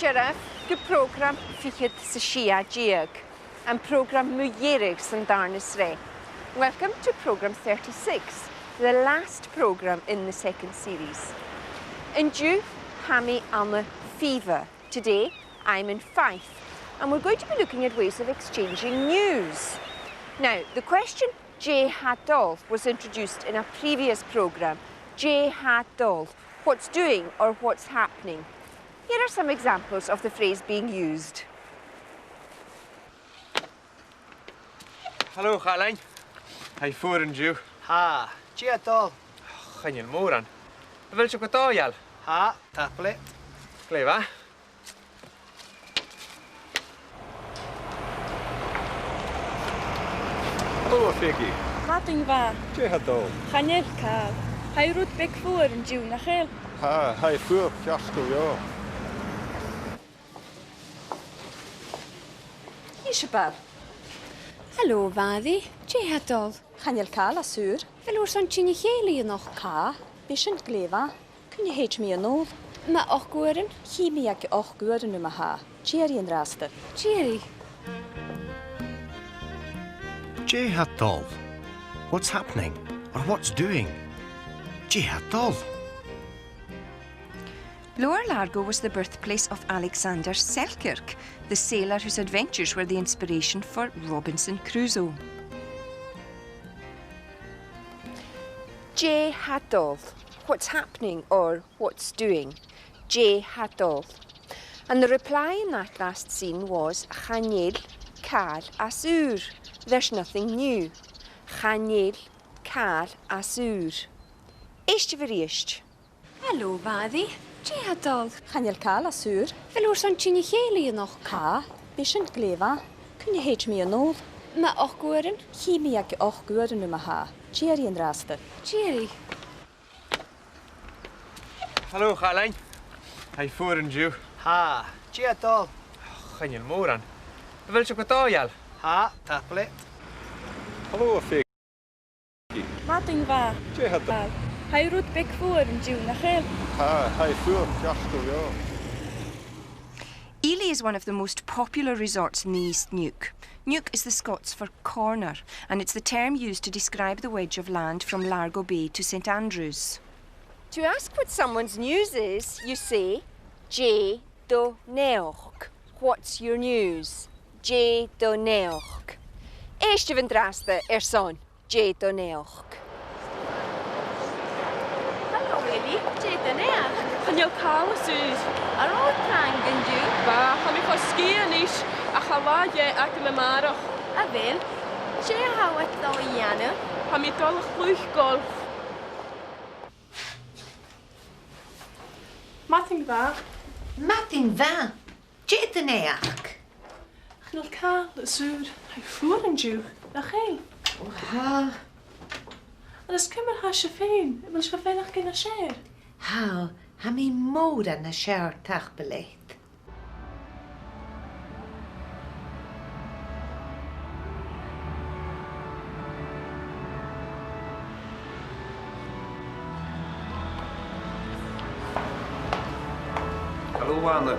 Siarad gy program ffychyd sy sia diag and program mwyrig sy'n darnus re. Welcome to program 36, the last program in the second series. In due Hammy Alma Fever. Today I'm in Fife and we're going to be looking at ways of exchanging news. Now the question J Hadol was introduced in a previous program. J Hadol, what's doing or what's happening. Here are some examples of the phrase being used. Hallo, Gàidhlig. Hai voor en Jew. Ha, Giadol. Gaan je moran? Wil je ook het al? Ha, taplet. Kleva. Hallo, Figgy. Mating va. Giadol. Chanel cael. Hai rwyd bec fwr yn diw na chael. Ha, hai voor, fiasco, ja. Isabel. Hallo, Faddi. J Hadol. Chanel cael a sŵr. Fel o'r son ti'n i cheili yn och? Ca, bysyn glefa. Cyn i heich mi yn ôl. Ma och gwyrn? Chi mi ag och gwyd yn yma ha. Jerry yn raster. Jerry. J Hadol. What's happening? Or what's doing? J Hadol. Lower Largo was the birthplace of Alexander Selkirk, the sailor whose adventures were the inspiration for Robinson Crusoe. J Hadol, what's happening or what's doing. J Hadol. And the reply in that last scene was Chanel cael a sŵr. There's nothing new. Chanel cael a sŵr. Eist fy riest. Hallo, Faddi. J Hadol. Chanel cael a sŵr. Fel o'r son ti'n i cheili yn och? Ca, bysyn glefa. Cyn i heich mi yn ôl. Ma och gwyrn? Chi mi ag och gwyd yn yma ha. Jerry yn raster. Jerry. Hallo, Gàidhlig. Hai voor en Jew. Ha, Giadol. Gaan je moran? Wil je ook het al? Ha, taplet. Hallo, Figgy. Mating va. Giadol. Hai rwyd bec fwr yn diw na chael. Ha, hai voor, fiasco, ja. Ely is one of the most popular resorts in the East Neuk. Neuk is the Scots for corner, and it's the term used to describe the wedge of land from Largo Bay to St Andrews. To ask what someone's news is, you say, J do neoch. What's your news? J do neoch. Eist fy draste son, J do neoch. Hallo, Eli. J do neach. Chanel cael a sŵr. Ar ôl prang yn diw? Ba, chan mi fos sgi yn is. A chala ie ac yn ymarach. A fel? J hawat ddo i anna? Chan mi dolach blwch golf. Mating va. Mating va. Jet yn each. Chanel cael a sŵr. Hai fwr yn diw na chael. O ha. Ond ys cymryd ha si ffein. Wel si ffein ach gen a sier. Ha, ha mi môr yn y siar tach beleid. Hallo, Anne.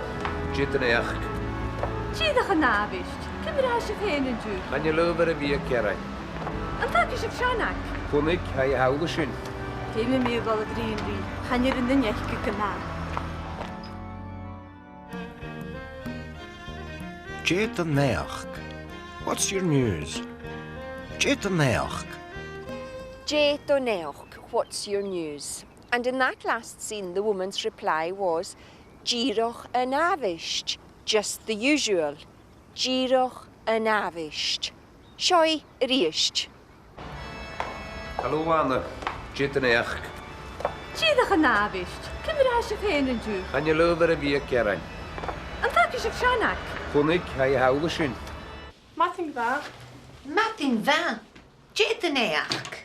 Jet yn eich. Jdach yn nabist. Cymryd ha si ffein yn diw. Gaan je lover en wie kerry? Yn tak eisiau ffsianach? Kon ik, hij houde sin. Dim yn mi fel y drin fi. Chanel yn dynech gyda. J Hadol. What's your news? J Hadol. J do neoch, what's your news? And in that last scene, the woman's reply was, Giroch yn avisht, just the usual. Giroch yn avisht. Sioi riest. Hallo, Anne. Jet yn eich. Jdach yn nabist. Cymra eisiau ffein yn diw. Can you lyfr y fi Geraint? Yn ddag eisiau sianach. Chwnig, hai hawdd sy'n. Matting dda. Matin va. Jeta neach.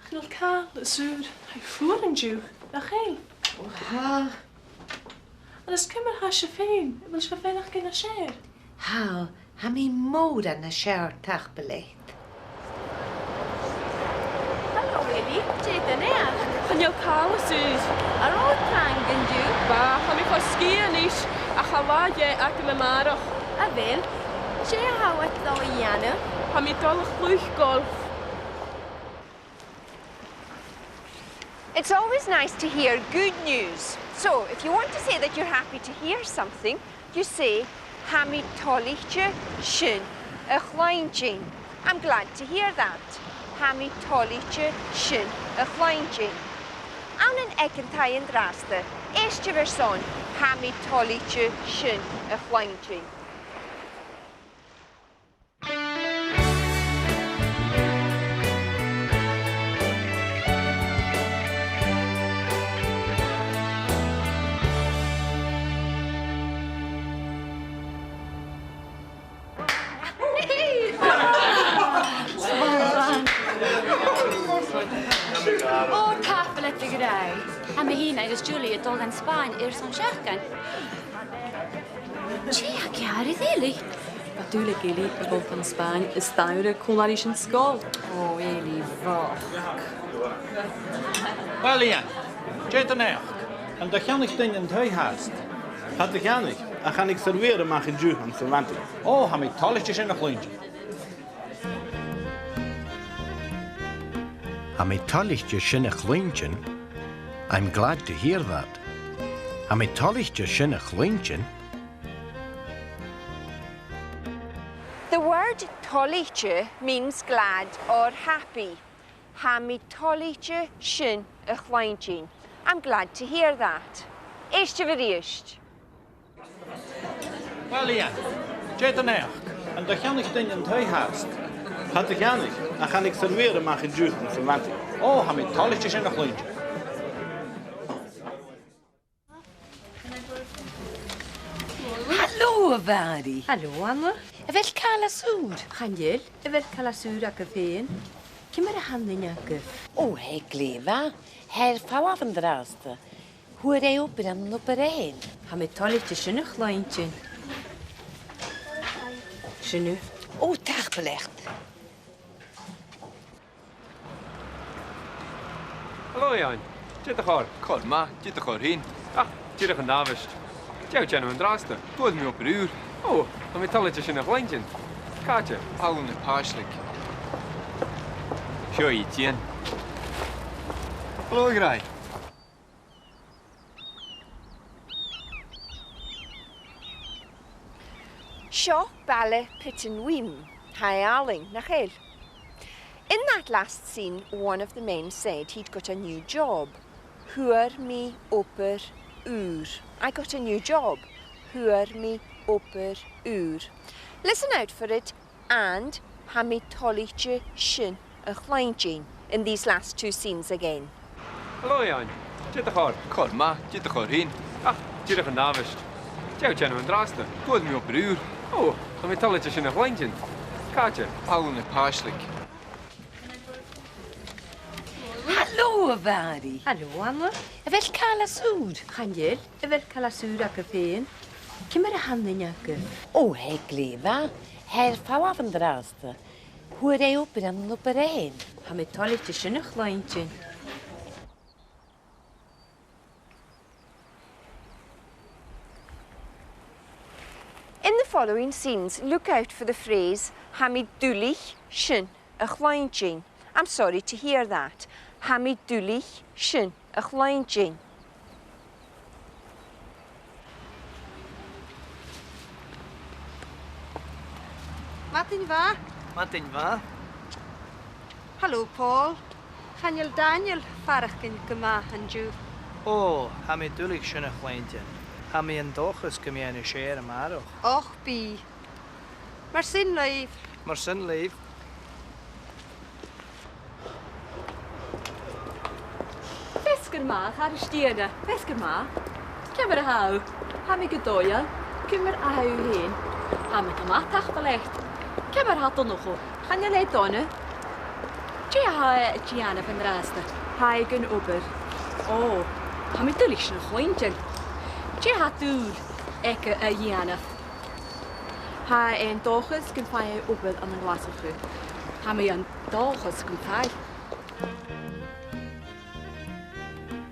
Chnol cael y sŵr. Hai ffwr yn diw. Na chael. Ha. Ond ys cymryd eisiau ffein. Mae'n eisiau ffein a'ch gen y sier. Ha. Hami mór an na siar tach belet. Helo, Eli. Jeda nea. Chnol cael y sŵr. Ar ôl prang yn diw. Ba, ham i ffosgi yn eich. A chawa ie ac yn y marach. A fel, je hawat ddo i anna. Ham i dolach blwch golf. It's always nice to hear good news. So, if you want to say that you're happy to hear something, you say, Hami toliche shin a chloinjin. I'm glad to hear that. Hami toliche shin a chloinjin. An an ekentai and draste. Eiste verson, Hami toliche shin a chloinjin. O, tafelet y grau. A mae hi'n agos Julie y dol gan Sbaen i'r son siachgan. Ti ac iar i ddili? Natuurlijk, Eli, de bol van Spanje is stuiren kolarisch in school. O, Eli, foch. Wel, Ian, Jeta neach. En dat gaan ik dingen in het huis. Had ik gaan ik. En gaan ik serveren mag in Jew aan Servanti. Oh, heb ik talletjes in een kleintje. Hamitalichtje shinne chluintjen. I'm glad to hear that. Hamitalichtje shinne chluintjen. The word toliche means glad or happy. Hami toliche shin a chwainjin. I'm glad to hear that. Eiste veriist. Wel, Ian, Jeta neach. En dat gaan ik dingen in het huis. Had ik gaan ik. En gaan ik serveren mag in Jew aan Servanti. Oh, heb ik talletjes in een kleintje. Hallo, Vari. Hallo, Anna. Fel cael a sŵr. Chanjel, fel cael a sŵr ac y ffein. Cymra handen agos. O, he glefa. Her fawaf yn draste. Hwyr ei oper am oper ein. Ha me tolit y sy'n eich lointyn. Sy'n O, tach belecht. Hallo Jan, zit er gewoon? Goed ma, zit er gewoon heen. Ah, zit er vanavond. Jouw channel en draasten, doe me op een uur. Oh, dan met talletjes in een glintje. Kaartje. Hou een paaselijk. Zo iets in. Hallo Graai. Sio balle pitten wim. Hi Arling, nachel. In that last scene, one of the men said he'd got a new job. Huur me oper uur. I got a new job. Huur me oper uur. Listen out for it. And ha me toliche shin a chwainjin in these last two scenes again. Hallo Jan, zit er gewoon? Goed ma, zit er gewoon heen. Ah, zit er vanavond. Jouw channel en draasten, doe me op een uur. Oh, dan met talletjes in een glintje. Kaartje. Hou een paaselijk. Hallo, Vari. Hallo, Anna. Fel cael a sŵr. Chanjel, fel cael a sŵr ac y ffein. Cymra handen agos. O, he glefa. Her fawaf yn draste. Hwyr ei oper am oper ein. Ha me tolit y sy'n eich lointyn. In the following scenes, look out for the phrase Hami dulich shin a chwainjin. I'm sorry to hear that. Hami dulich shin a chwainjin. Martin va? Martin va? Hallo Paul. Chanel Daniel farach gyn gyma yn diw. O, ha mi dwlig sy'n eich leintyn. Ha mi yn dochus gymien i sier am arwch. Och bi. Mae'r sy'n leif. Mae'r sy'n leif. Fesg ma, ar y stiana. Beth gyma? Cymr y haw. Ham i gydoia. Cymr a haw hyn. Ham i gyma tach balecht. Cymr hadon nhw chw. Chan i le dona. Ti a ha Gianna fan rasta. Ha i gyn ober. O, ham i dylich sy'n chwyntin. Ti ha dŵr ec y Gianna. Ha ein dochus gyn ffai ober am yn glas o chw. Ham i yn dochus gyn ffai.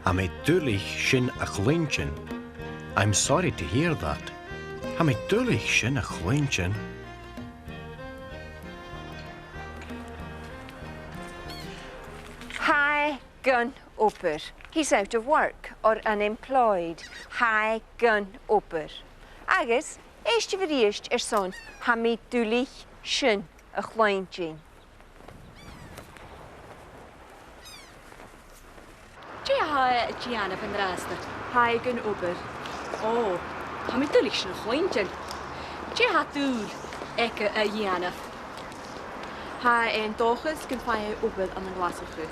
Am I dulich sin a chluintin. I'm sorry to hear that. Am I dulich sin a chluintin. Hi, gun oper. He's out of work or unemployed. Hi, gun oper. Agus, eist fi riist son, ha mi dulich sin a chluintin. Ti ha Gianna fan rasta. Ha i gyn ober. O, ham i dylich sy'n chwyntin. Ti ha dŵr ec y Gianna. Ha ein dochus gyn ffai ober am yn glas o chw.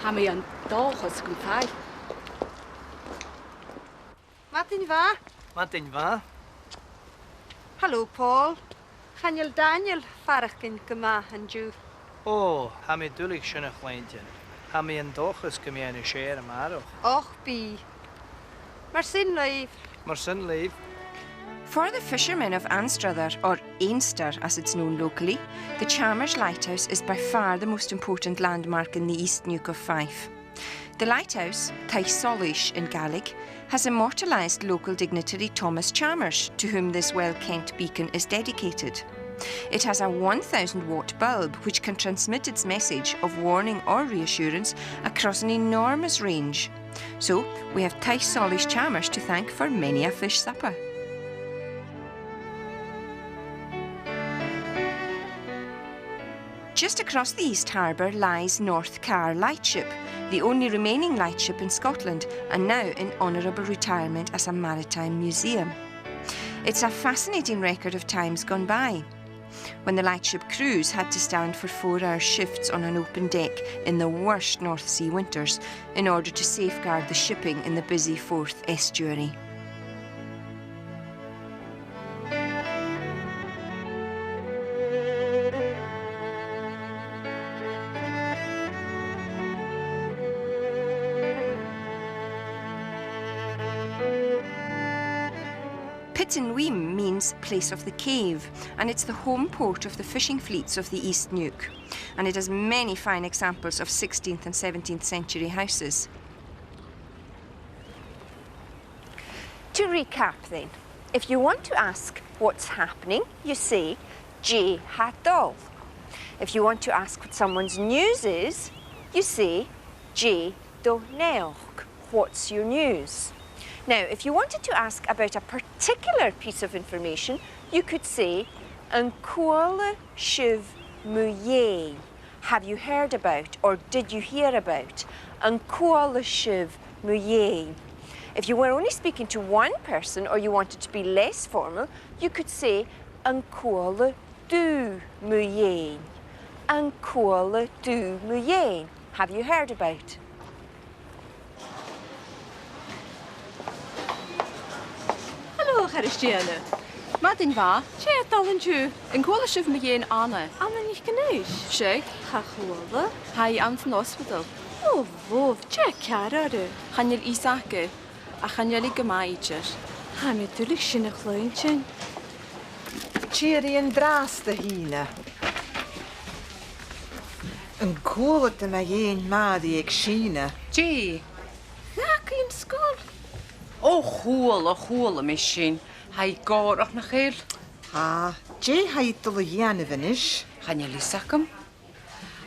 Ham i yn dochus gyn ffai. Martin va? Martin va? Hallo, Paul. Chanel Daniel farach gyn gyma yn jw. O, ham i dulig sy'n chwyntin. Ham i yn dochus gymien y sier am arwch. Och, bi. Mar sy'n leif. Mar sy'n leif. For the fishermen of Anstruther, or Einster as it's known locally, the Chalmers Lighthouse is by far the most important landmark in the East Neuk of Fife. The lighthouse, Taisolish in Gaelic, has immortalised local dignitary Thomas Chalmers, to whom this well-kent beacon is dedicated. It has a 1,000-watt bulb which can transmit its message of warning or reassurance across an enormous range. So, we have Taisolish Chalmers to thank for many a fish supper. Just across the East Harbour lies North Carr Lightship, the only remaining lightship in Scotland and now in honourable retirement as a maritime museum. It's a fascinating record of times gone by, when the lightship crews had to stand for 4-hour shifts on an open deck in the worst North Sea winters in order to safeguard the shipping in the busy Forth estuary. Pittenweem means place of the cave, and it's the home port of the fishing fleets of the East Neuk, and it has many fine examples of 16th and 17th century houses. To recap then, if you want to ask what's happening, you say J Hadol. If you want to ask what someone's news is, you say J Do Neoch. What's your news? Now, if you wanted to ask about a particular piece of information, you could say An Cuala Shiv Muye. Have you heard about or did you hear about? An Cuala Shiv Muye. If you were only speaking to one person or you wanted to be less formal, you could say An Cuala Du Muye. An Cuala Du Muye. Have you heard about? Hallo, Christiane. Martin va? Che dalen ju. En kola shiv me yen Anna. Anna nicht genish. She, ha khwala. Hai am van hospital. Oh, wo, che karare. Hanel Isake. A haneli gemaicher. Ha me tulik shine kleintchen. Cheery en draasta hine. Een koele te mij een ma die ik schiene. Gee. Raak in school. O chwle misschien. Hij gaat ook nog heel. Ha, Jay hij te lejane venish. Gaan jullie zakken?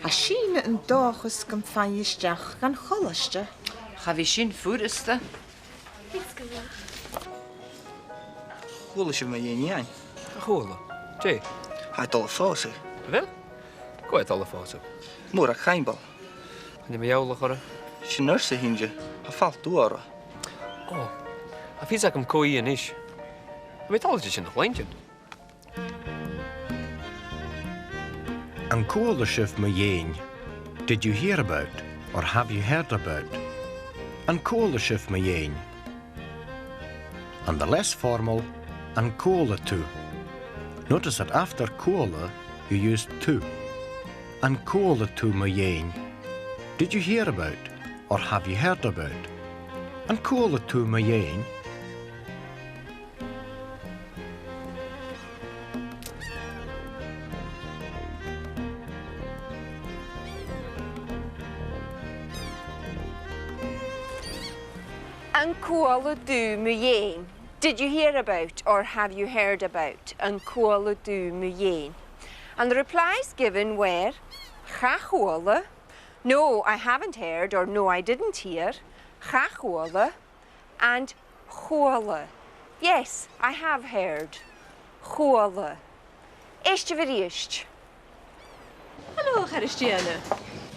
A schiene een dag is kan van je stach gaan cholleste. Ga we zien voerste. Chwle sy'n mae un iawn. Chwle? Jay? Hai dol ffosi. Wel? Gwaith al y ffoto. Mwr ac chainbol. Yn ym iawn lach Sy'n nyrse hinge. A ffalt dŵr. O, a fi sag am coi yn ish. A mi tal ydych yn y chleintyn. An Cuala Shiv Muye, did you hear about or have you heard about? An cóla sif ma dhéin. And the less formal, an cóla tú. Notice that after cóla, you use tú. An cóla tú ma dhéin. Did you hear about, or have you heard about? An cóla tú ma dhéin. An cóla dú mu dhéin. Did you hear about or have you heard about? An cóla dú mu dhéin. And the replies given were cha cóla, no, I haven't heard, or no, I didn't hear, cha cóla, and chóla. Yes, I have heard. Chóla. Eiste virist. Hallo, Christiane.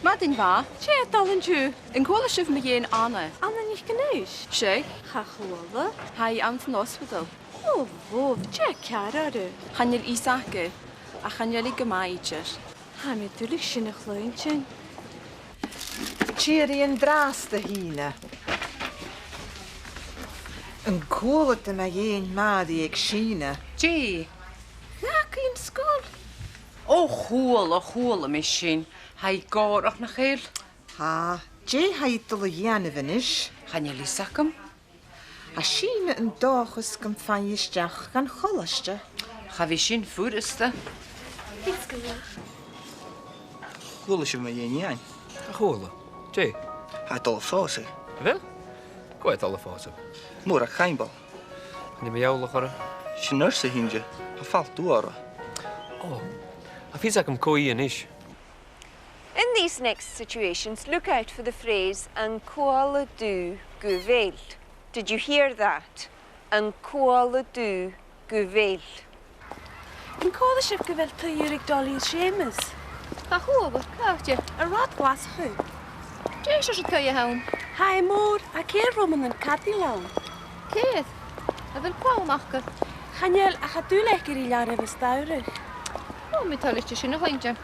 Martin war, she talan ju. In kola shif me yen Anna. Anna nicht geneus. She, ha chwala. Hai ant in hospital. Oh, wo, che carare. Hanjel Isake. A hanjeli gemaicher. Ha me tulik shine chlointjen. Cheery en draaste hine. Een koele te mij een ma die ik schiene. Gee. Gak in school. Chwala misschien. Hij gaat ook nog heel. Ha, Jay hij te jane venish. Gaan jullie zakken? A schiene een dag is kan van je stach gaan cholleste. Ga we zien voerste. Chwala sif me yen yan. Chwala. Jay. Hij tal fase. Wel? Gwaith alle fase. Moer a chaimbal. Ni me jou lachar. She nurse hinge. Ha falt duara. Oh. A fi zacam coi an ish. In these next situations, look out for the phrase an cóla dú go bhfuil. Did you hear that? An cóla dú go bhfuil. In kola shif gevel te yurik dolly shamus. Ha chwala, kautje. A rot glas hu. Jay should tell you home. Hai moor, a keer roman en kati lawn. Keith, a vil kwal machke. Hanjel, a gaat u lekker in jaren bestuurig. Oh, met alles in nog eentje.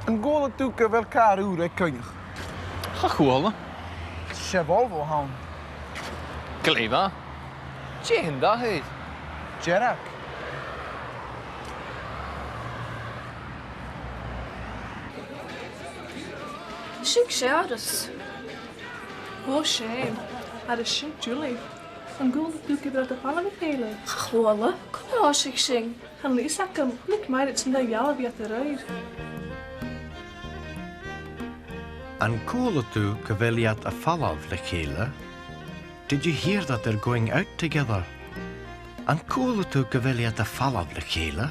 Een goal toeke wel kaar uur, koning. Ga chwala. Chevolvo hound. Gleva. Jane da heet. Jerak. Shink shadows. Oh, shame. Had a shink Julie. Een goal doe ik de vallen met hele. Chwala, kom als ik zing. En Lisa kan niet meer het zijn dat jaren weer te rijden. An cóla tú gaveliat a falav le chéile. Did you hear that they're going out together? An cóla tú gaveliat a falav le chéile.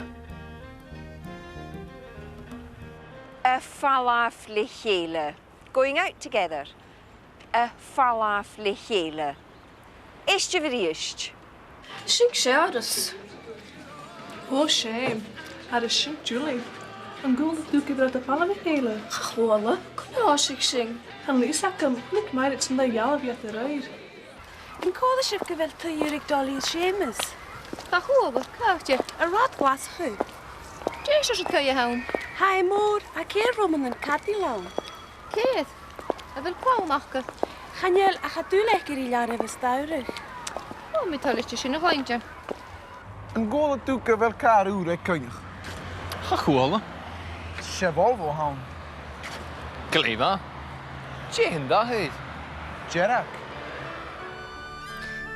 A falaf le chéile. Going out together. A falaf le chéile. Eiste virist. Shink shadows. Oh, shame. Had a shink Julie. Een goal doe ik de vallen met hele. Chwala, kom als ik zing. En Lisa kan niet meer het zijn dat jaren weer te rijden. In kola shif gevel te yurik dolly shamus. Ha chwala, kautje. A rot glas hu. Jay should tell you home. Hai moor, a keer roman en kati lawn. Keith, a vil kwal machke. Hanjel, a gaat u lekker in jaren bestuurig. Oh, met alles in nog eentje. Een goal toeke wel kaar uur, koning. Ga chwala. Chevolvo hound. Gleva. Jane da heet. Jerak.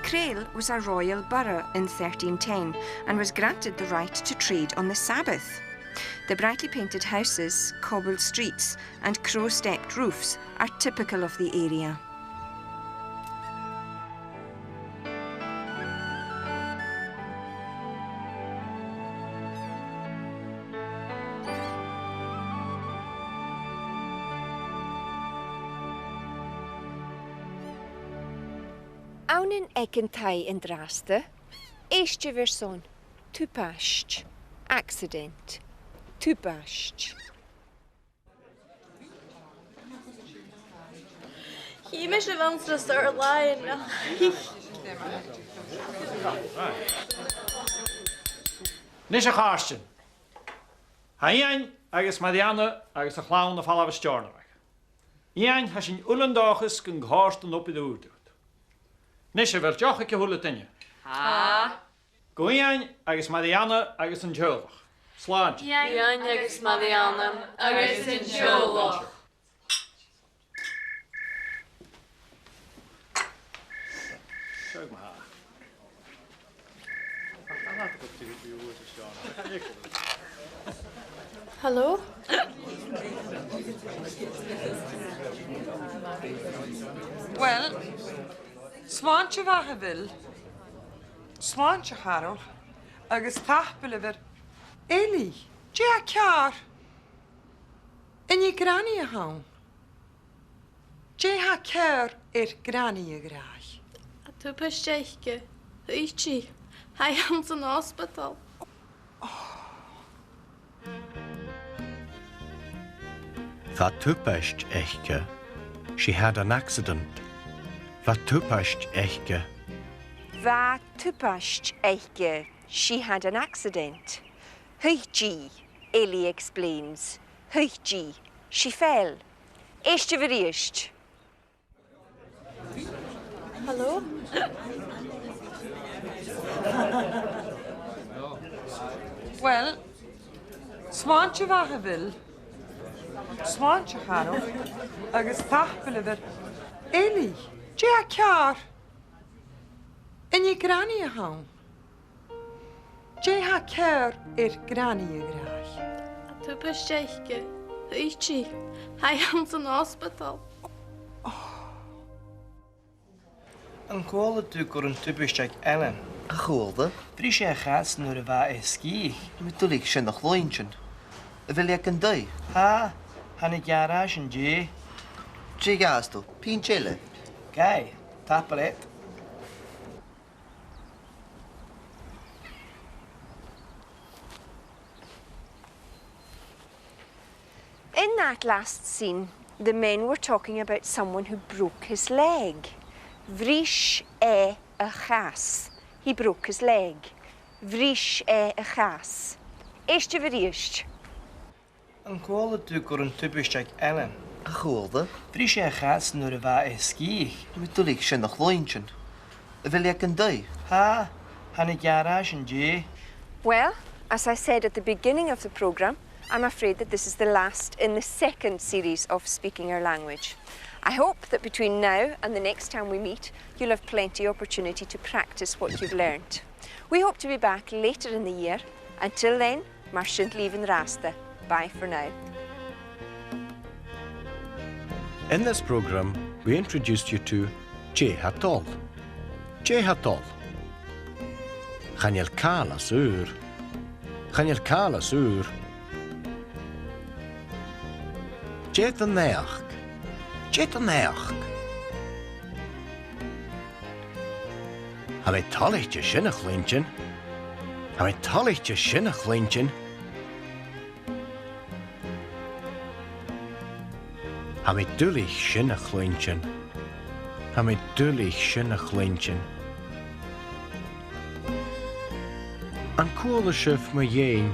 Crail was a royal borough in 1310 and was granted the right to trade on the Sabbath. The brightly painted houses, cobbled streets and crow-stepped roofs are typical of the area. Aunen ekentai in draste. Eiste verson. Tupasht. Accident. Tupasht. Hier is de wens start lying. Nis a chaarsten. Ha ein, agus Marianne, agus a chlawn a fall af y stjornaweg. Ian has in Ullendages kun ghaarsten op de oordut. Nisje wel joch ke hulle tinje. Ha. Go Ian agus Marianne agus an Jolach. Slaad. Ian agus Marianne agus in Jolach. Zeg maar. Hallo? Wel, swaantje wat je wil. Swaantje Harold. Agus tachpel over Ellie. Ja, klaar. En je granny gaan. Je ha keer granny graag. Tu pesteike. Ichi. Hij hangt in hospital. Wat tupest echtke? She had an accident. Wat tupest echtke? Va tupasht eike. She had an accident. Huichi, Ellie explains. Huichi, she fell. Eiste veriest. Hallo? Wel, swaantje wat je wil. Swaantje Harold. Agus tachpel over Ellie. Ja, klaar. En je granny gaan. Je ha keer granny graag. Tu pesteike. Ichi. Hij hangt in hospital. An cóla tú gur an tubisteach Ellen. A chóda? Brí sé chas nuair a bheith is cí. Mi tulig sin nach lointin. A bhfuil ag an dai? Ha, hannig garage an dé. Dé gasto, pín chile. Gai, tapalet. In that last scene, the men were talking about someone who broke his leg. Vrish a chas. He broke his leg. Vrish a chas. Eiste veriest. An cóla tú gur an tubisteach Ellen. A chóda? Brí sé chas nuair a bheith is cí. Mi tulig sin nach lointin. A bhfuil ag an dai? Ha, hannig garage an dé. Well, as I said at the beginning of the programme, I'm afraid that this is the last in the second series of Speaking Our Language. I hope that between now and the next time we meet, you'll have plenty of opportunity to practice what you've learned. We hope to be back later in the year. Until then, mar sint leaving rasta. Bye for now. In this programme, we introduced you to Jé Hatol. Jé Hatol. Chanel Kala Sur. Chanel Kala Sur. Jé the Neach. Jé the Neach. Ha we tallichtje sinnach lintjen. Ha we tallichtje sinnach lintjen. Ha we dullich sinnach lintjen. Ha we dullich sinnach lintjen. An koele schuf me jeen.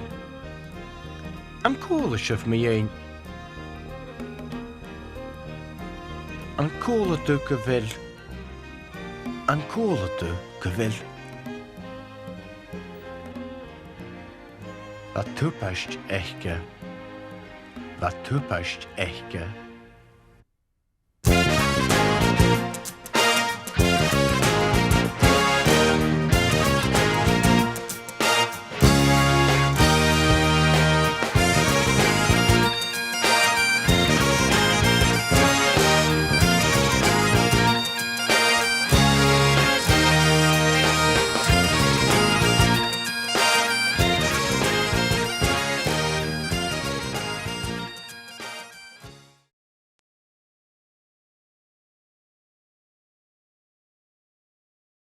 An koele schuf me jeen. An koele du gewil. An koele du gewil. Wat tupast echtke. Wat tupast echtke.